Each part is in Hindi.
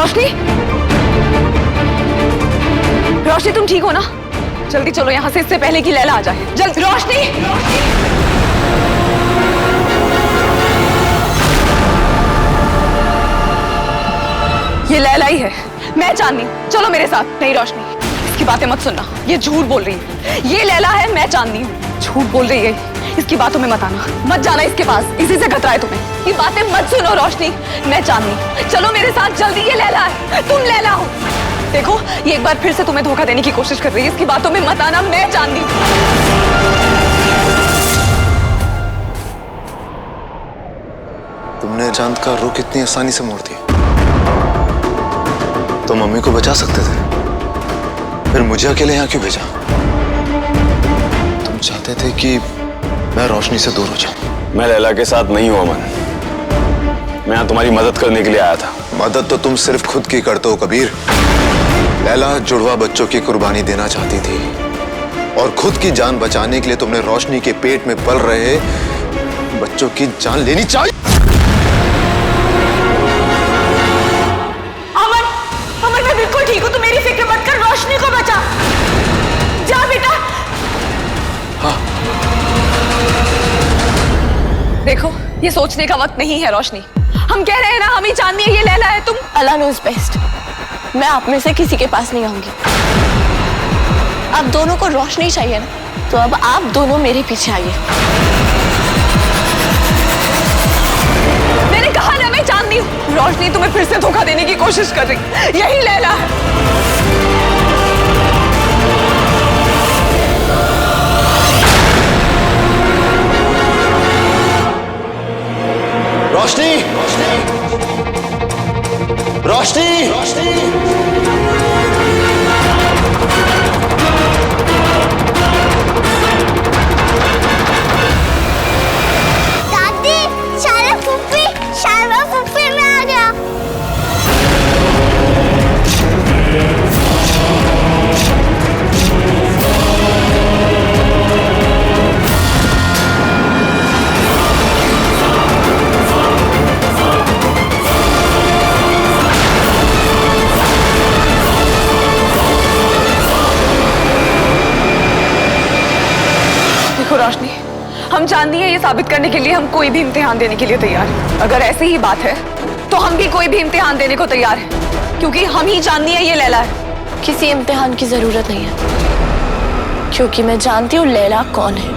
रोशनी, रोशनी तुम ठीक हो ना? जल्दी चलो यहाँ से, इससे पहले कि लैला आ जाए। जल्दी रोशनी। ये लैला ही है, मैं चांदनी। चलो मेरे साथ। नहीं रोशनी, इसकी बातें मत सुनना, ये झूठ बोल रही है। ये लैला है, मैं चांदनी हूँ। झूठ बोल रही है, इसकी बातों में मत आना, मत जाना इसके पास, इसी से खतरा है तुम्हें। ये बातें मत सुनो रोशनी, मैं चांदनी। चलो मेरे साथ जल्दी। ये लैला है, तुम लैला हो। देखो, ये एक बार फिर से तुम्हें धोखा देने की कोशिश कर रही है। इसकी बातों में मत आना, मैं चांदनी। तुमने चांद का रुख इतनी आसानी से मोड़ दिया। तो मम्मी को बचा सकते थे, फिर मुझे अकेले यहाँ क्यों भेजा? तुम चाहते थे कि मैं रोशनी से दूर हो जाऊं। मैं लैला के साथ नहीं हूं अमन। मैं यहाँ तुम्हारी मदद करने के लिए आया था। मदद तो तुम सिर्फ खुद की करते हो कबीर। लैला जुड़वा बच्चों की कुर्बानी देना चाहती थी और खुद की जान बचाने के लिए तुमने रोशनी के पेट में पल रहे बच्चों की जान लेनी चाहिए। अमन, अमन मैं बिल्कुल ठीक हूँ, तू मेरी फिक्र मत कर। रोशनी को बचा। जा बेटा। हाँ। देखो, ये सोचने का वक्त नहीं है रोशनी। हम कह रहे हैं ना, हम ही चांदनी है, ये लैला है। तुम अल्लाह नोज़ बेस्ट। मैं आप में से किसी के पास नहीं आऊंगी। आप दोनों को रोशनी चाहिए ना, तो अब आप दोनों मेरे पीछे आइए। मैंने कहा ना, मैं चांदनी हूँ। रोशनी तुम्हें फिर से धोखा देने की कोशिश कर रही, यही लैला है। रोशनी, रोशनी, रोशनी। दादी, शाला फुफ्फी में आ गया। देखो रोशनी, हम चांदनी है, ये साबित करने के लिए हम कोई भी इम्तिहान देने के लिए तैयार हैं। अगर ऐसी ही बात है तो हम भी कोई भी इम्तिहान देने को तैयार हैं, क्योंकि हम ही चांदनी है, ये लैला है। किसी इम्तिहान की जरूरत नहीं है, क्योंकि मैं जानती हूँ लैला कौन है।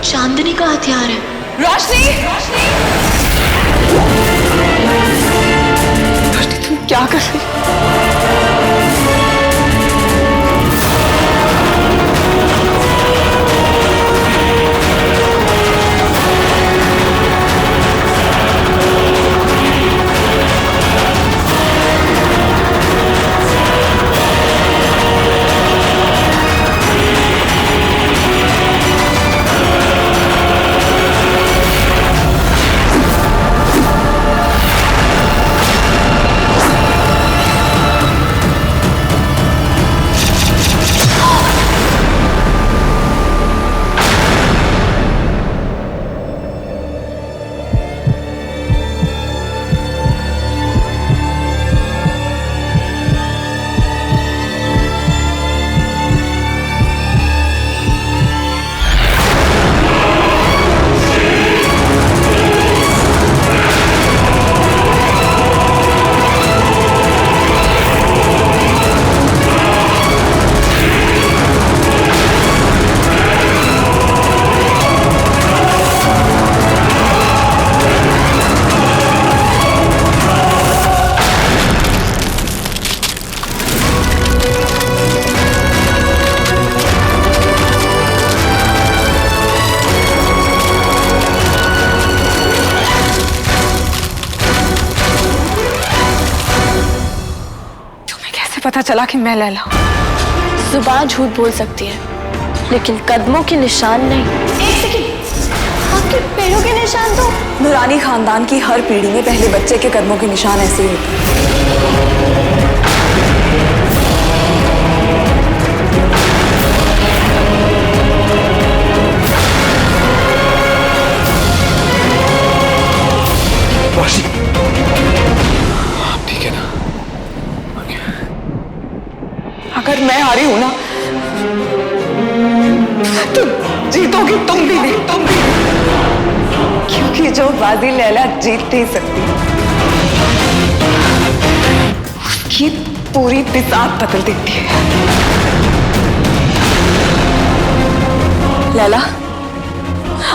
चांदनी का हथियार है। रोशनी, रोशनी, रोशनी तुम क्या कर रही? पता चला कि मैं लैला? जुबान झूठ बोल सकती है, लेकिन कदमों के निशान नहीं। एक सेकंड, आपके पैरों के निशान तो नूरानी खानदान की हर पीढ़ी में पहले बच्चे के कदमों के निशान ऐसे ही होते हैं। रोशनी, आप ठीक है ना? अगर मैं हारी हूं ना तो जीतोगी तुम भी नहीं, तुम भी नहीं। क्योंकि जो बाजी लैला जीत नहीं सकती उसकी पूरी बिसात बदल देती है। लैला,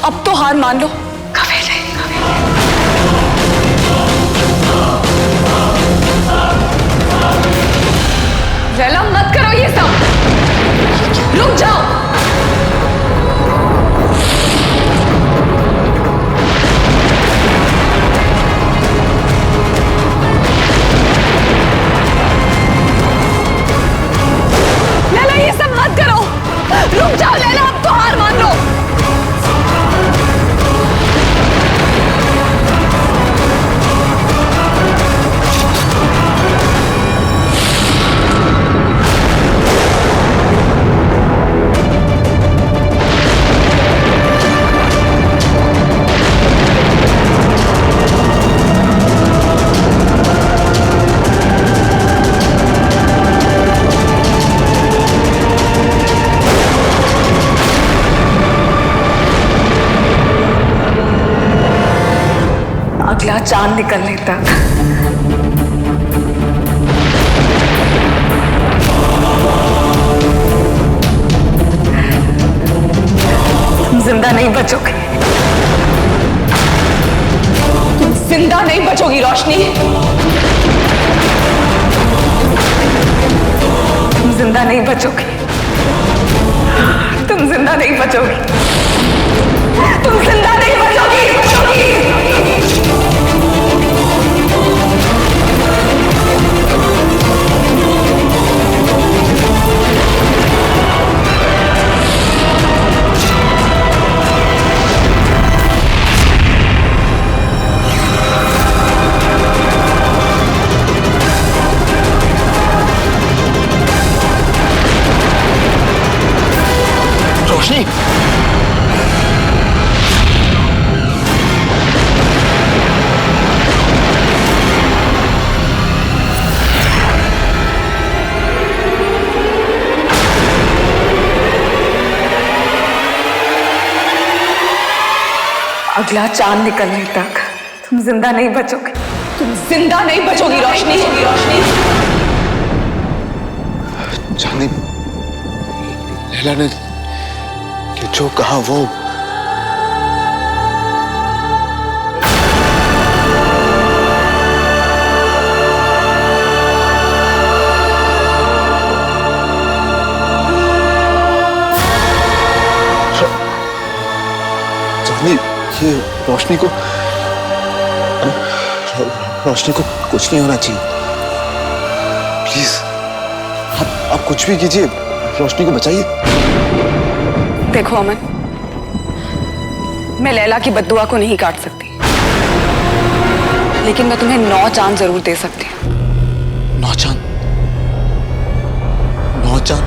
अब तो हार मान लो। कवेले, लैला मत करो ये सब, रुक जाओ। लैला ये सब मत करो, रुक जाओ लैला, अब तो हार मान लो। अगला चांद निकलने तक तुम जिंदा नहीं बचोगे, तुम जिंदा नहीं बचोगी रोशनी, तुम जिंदा नहीं बचोगी, तुम जिंदा नहीं बचोगी, तुम जिंदा नहीं बचोगी, बचोगी। रोशनी, अगला चांद निकलने तक तुम जिंदा नहीं बचोगे, तुम जिंदा नहीं बचोगी रोशनी, रोशनी। चांदनी, लैला ने जो कहा वो चांदनी, ये रोशनी को कुछ नहीं होना चाहिए। प्लीज आप कुछ भी कीजिए, रोशनी को बचाइए। देखो अमन, मैं लैला की बद्दुआ को नहीं काट सकती, लेकिन मैं तुम्हें 9 चांद जरूर दे सकती हूँ। 9 चांद? 9 चांद?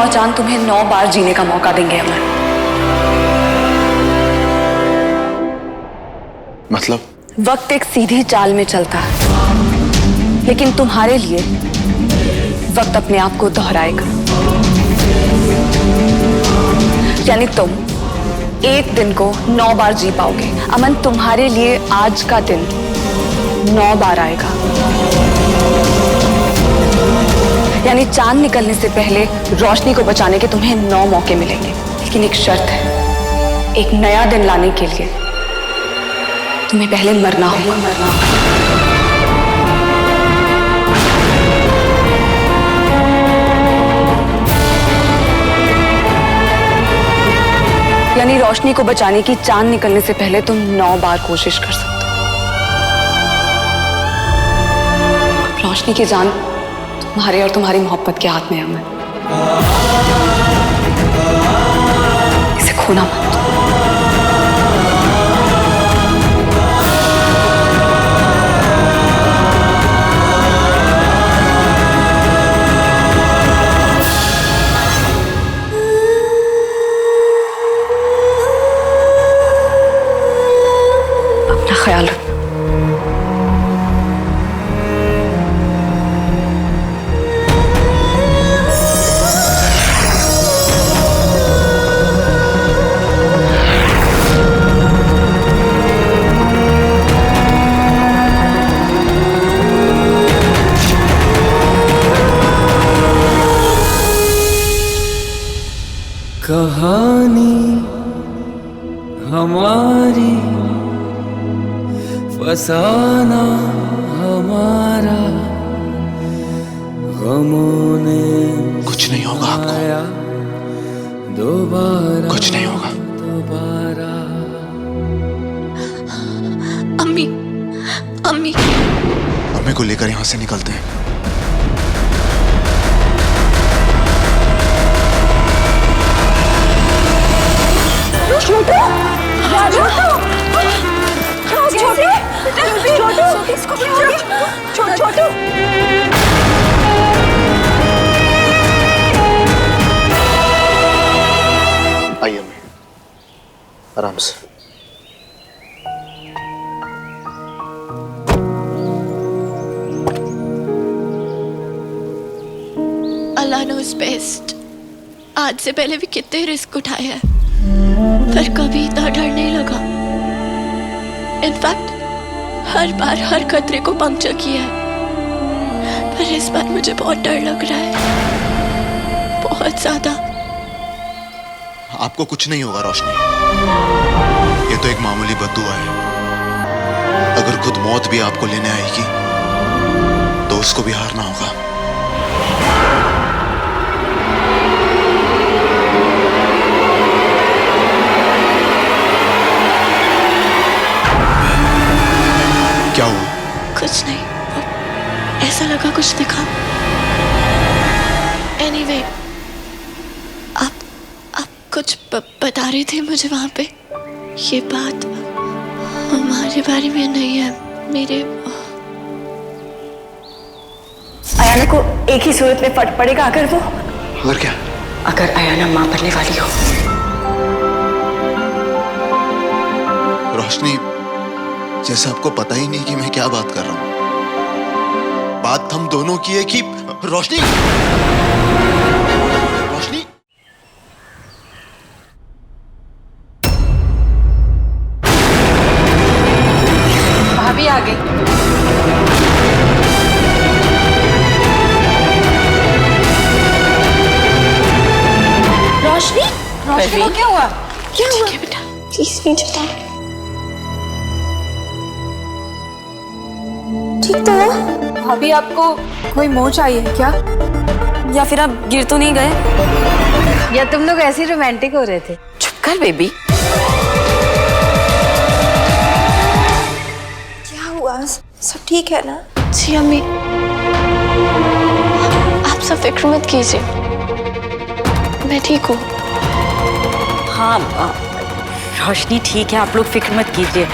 और चांद तुम्हें 9 बार जीने का मौका देंगे अमन। मतलब? वक्त एक सीधी चाल में चलता है, लेकिन तुम्हारे लिए वक्त अपने आप को दोहराएगा। यानी तुम एक दिन को 9 बार जी पाओगे। अमन, तुम्हारे लिए आज का दिन 9 बार आएगा। यानी चांद निकलने से पहले रोशनी को बचाने के तुम्हें 9 मौके मिलेंगे। लेकिन एक शर्त है, एक नया दिन लाने के लिए तुम्हें पहले मरना होगा। यानी रोशनी को बचाने की चांद निकलने से पहले तुम 9 बार कोशिश कर सकते हो। रोशनी की जान तुम्हारे और तुम्हारी मोहब्बत के हाथ में है अमन। इसे खोना मत। अपना ख्याल रखो। कहानी हमारी, फसाना हमारा, गमों ने कुछ नहीं होगा आपको, दोबारा कुछ नहीं होगा। दोबारा। अम्मी, अम्मी, अम्मी को लेकर यहाँ से निकलते हैं। आइए अम्मी, आराम से। अल्लाह नोज़ बेस्ट। आज से पहले भी कितने रिस्क उठाए हैं, पर कभी इतना डर नहीं लगा। इनफैक्ट हर बार हर खतरे को पंक्चर किया है, पर इस बार मुझे बहुत डर लग रहा है, बहुत ज्यादा। आपको कुछ नहीं होगा रोशनी, ये तो एक मामूली बद्दुआ है। अगर खुद मौत भी आपको लेने आएगी तो उसको भी हारना होगा। क्या हुआ? कुछ नहीं, ऐसा लगा कुछ दिखा। एनीवे, आप कुछ बता रहे थे मुझे वहां पे। ये बात हमारे बारे में नहीं है, मेरे। अयाना को एक ही सूरत में फट पड़ेगा अगर वो, अगर क्या? अगर अयाना मां बनने वाली हो। रोशनी, जैसे आपको पता ही नहीं कि मैं क्या बात कर रहा हूं। बात हम दोनों की है कि रोशनी, रोशनी। भाभी आ गई। रोशनी, रोशनी को क्या हुआ? क्या हुआ बेटा? प्लीज नहीं जता। ठीक तो हो? भाभी, आपको कोई मोच आई है क्या? या फिर आप गिर तो नहीं गए? या तुम लोग ऐसे रोमांटिक हो रहे थे? चुप कर बेबी। क्या हुआ? सब ठीक है ना? जी अम्मी, आप सब फिक्र मत कीजिए, मैं ठीक हूँ। हाँ, रोशनी ठीक है, आप लोग फिक्र मत कीजिए,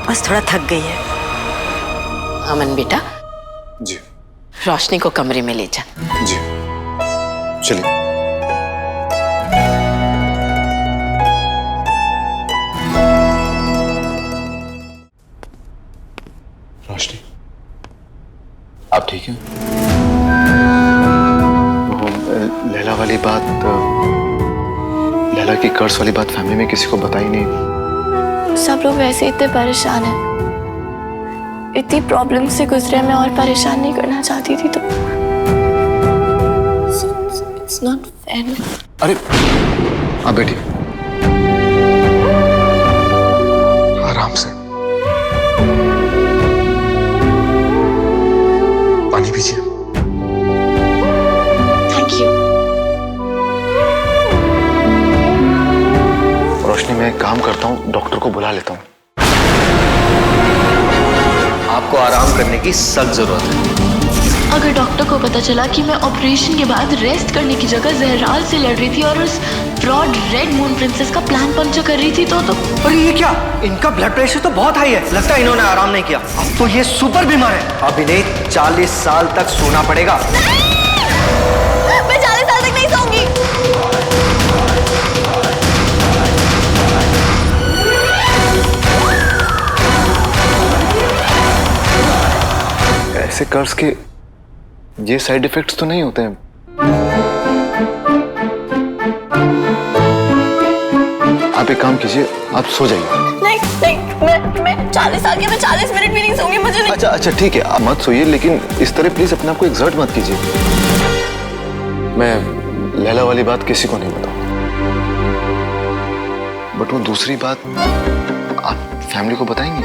बस थोड़ा थक गई है। अमन बेटा, जी रोशनी को कमरे में ले जा। जी, चलिए। रोशनी, आप ठीक हैं? वो लैला वाली बात, लैला की कर्ज वाली बात फैमिली में किसी को बताई नहीं। सब लोग वैसे इतने परेशान हैं, इतनी प्रॉब्लम से गुजरे, मैं और परेशान नहीं करना चाहती थी, तो इट्स नॉट फेयर। अरे आप बैठिए, आराम से, पानी पीजिए। Thank you. रोशनी, मैं एक काम करता हूँ, डॉक्टर को बुला लेता हूँ। आपको आराम करने की सख्त जरूरत है। अगर डॉक्टर को पता चला कि मैं ऑपरेशन के बाद रेस्ट करने की जगह जहराल से लड़ रही थी और उस फ्रॉड रेड मून प्रिंसेस का प्लान पंक्चर कर रही थी, तो और ये क्या, इनका ब्लड प्रेशर तो बहुत हाई है, लगता है इन्होंने आराम नहीं किया। अब तो ये सुपर बीमार है, अब इन्हें 40 साल तक सोना पड़ेगा। मैं 40 साल तक नहीं सोऊंगी। ऐसे कर्ज के ये साइड इफेक्ट्स तो नहीं होते हैं। आप एक काम कीजिए, आप सो जाइए। नहीं नहीं, मैं 40 साल की, मैं 40 मिनट भी नहीं सोऊंगी, मुझे नहीं। अच्छा ठीक है, आप मत सोइए, लेकिन इस तरह प्लीज अपने आप को एक्सर्ट मत कीजिए। मैं लैला वाली बात किसी को नहीं बताऊंगा, बट वो दूसरी बात आप फैमिली को बताएंगे?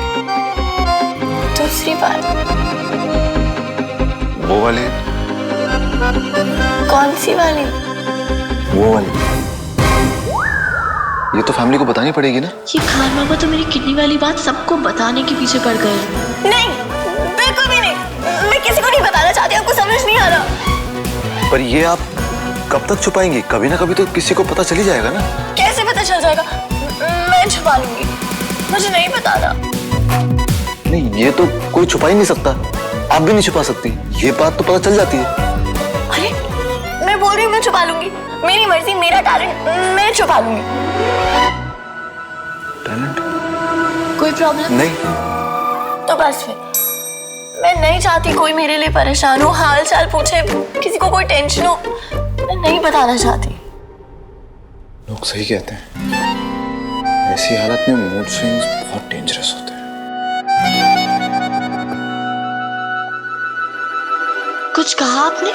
दूसरी बात? वो वाले। कौन सी वाली? वो वाली। ये तो फैमिली को बतानी पड़ेगी ना। ये खान बाबा तो मेरी किडनी वाली बात सबको बताने के पीछे पड़ गए। नहीं, बिल्कुल भी नहीं, मैं किसी को नहीं बताना चाहती, आपको समझ नहीं आ रहा। पर ये आप कब तक छुपाएंगी? कभी ना कभी तो किसी को पता चल ही जाएगा ना। कैसे पता चल जाएगा? मैं छुपा लूंगी, मुझे नहीं बताना। नहीं, ये तो कोई छुपा ही नहीं सकता, आप भी नहीं छुपा सकती, ये बात तो पता चल जाती है। अरे मैं बोल रही हूँ, मैं छुपा लूंगी, मेरी मर्जी, मेरा टैलेंट, मैं छुपा लूंगी। टैलेंट? कोई प्रॉब्लम नहीं। तो बस फिर मैं नहीं चाहती कोई मेरे लिए परेशान हो, हाल चाल पूछे, किसी को कोई टेंशन हो, मैं नहीं बताना चाहती। लोग सही कहते हैं, ऐसी हालत में मूड स्विंग्स बहुत डेंजरस होते हैं। कुछ कहा आपने?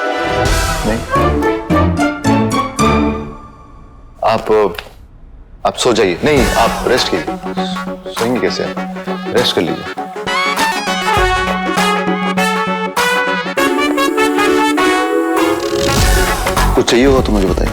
नहीं, आप सो जाइए। नहीं, आप रेस्ट कीजिए। सोएंगे कैसे आप? रेस्ट कर लीजिए। कुछ चाहिए हो तो मुझे बताइए।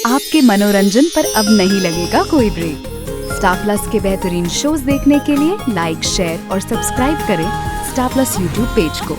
आपके मनोरंजन पर अब नहीं लगेगा कोई ब्रेक। स्टार प्लस के बेहतरीन शोज देखने के लिए लाइक, शेयर और सब्सक्राइब करें स्टार प्लस यूट्यूब पेज को।